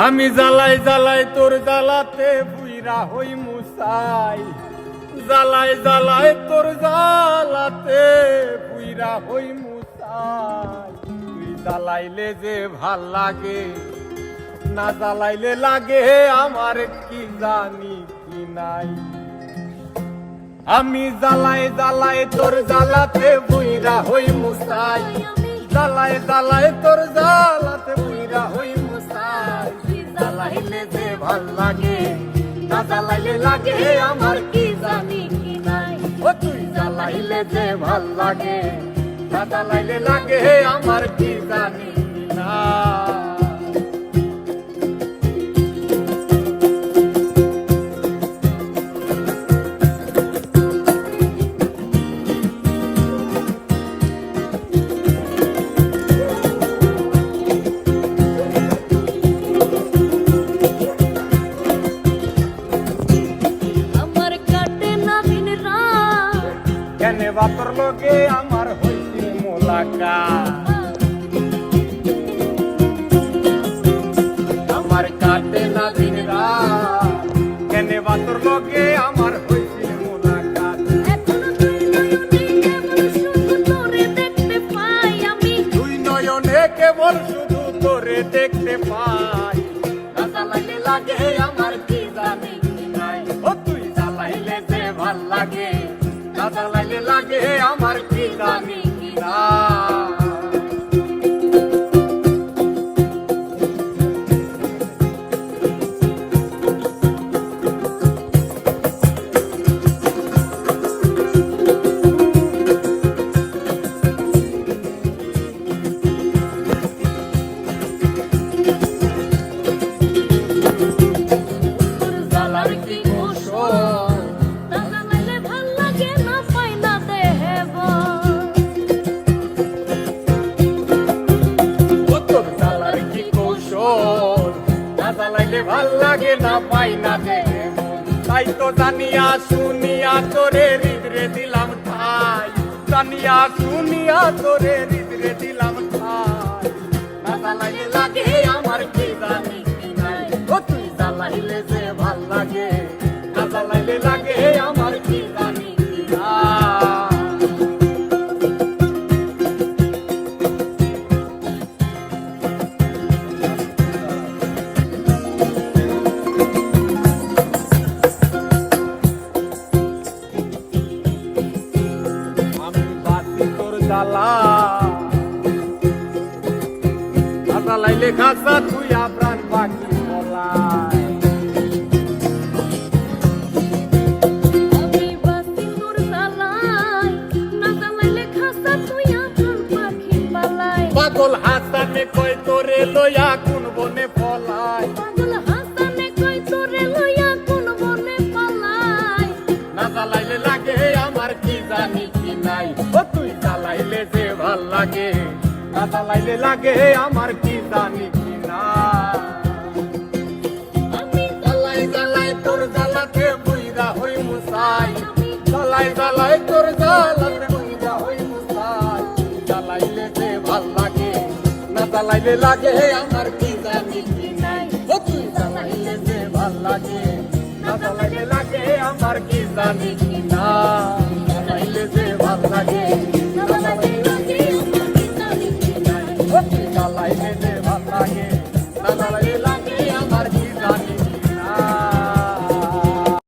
আমি জ্বালাই জ্বালাই তোর জ্বালাতে বুইরা হই মুসাই, জ্বালাই জ্বালাই তোর জ্বালাতে বুইরা হই মুসাই। তুই জ্বালাইলে যে ভাল লাগে, না জ্বালাইলে লাগে আমার কি জানি কি নাই। আমি জ্বালাই জ্বালাই তোর জ্বালাতে বুইরা হই মুসাই, জ্বালাই জ্বালাই তোর জ্বালাতে বুইরা হই মুসাই। জ্বালাইলে যে ভাল লাগে, না জ্বালাইলে লাগে আমার কি জানি কি নাই। ও তুই জ্বালাইলে যে ভাল লাগে, না জ্বালাইলে লাগে আমার কি জানি কি নাই। কেনে বাতর লগে আমার হইছে মোলাকাত, আমার কাটে না দিন রাত। কেনে বাতর লগে আমার হইছে মোলাকাত। দুই নয়নে কেবল শুধু তোরে দেখতে পাই, না জ্বালাইলে লাগে আমার কি জানি কি নাই। ও তুই জ্বালাইলে যে ভাল লাগে, না জ্বালাইলে লাগে আমার কি জানি কি নাই। জ্বালাইলে ভাল লাগে না পাই না দেহে মন, তাই তো জানিয়া শুনিয়া তোরে হৃদরে দিলাম ঠাই, জানিয়া শুনিয়া তোরে হৃদরে দিলাম ঠাই। না জ্বালাইলে লাগে আমার কি জানি কি নাই। ও তুই জ্বালাইলে যে ভাল লাগে, না জ্বালাইলে লাগে আমার কি জানি কি নাই। জ্বালাইলে খাসা তুই প্রাণ পাখি বলাই। আমি বাসি তোর জ্বালাই, না জ্বালাইলে খাসা তুই প্রাণ পাখি বলাই। পাগল হাসানে কই তোরে লইয়া কোন বনে পলাই, পাগল হাসানে কই তোরে লইয়া কোন বনে পলাই। না জ্বালাইলে লাগে আমার কি জানি কি নাই। ও তুই জ্বালাইলে যে ভাল লাগে, না জ্বালাইলে লাগে আমার কি জানি কি নাই। আমি জ্বালাই জ্বালাই তোর জ্বালাতে বুইরা হই মুসাই, জ্বালাই জ্বালাই তোর জ্বালাতে বুইরা হই মুসাই। জ্বালাইলে যে ভাল লাগে, না জ্বালাইলে লাগে আমার কি জানি কি নাই। ও তুই জ্বালাইলে যে ভাল লাগে, না জ্বালাইলে লাগে আমার কি জানি।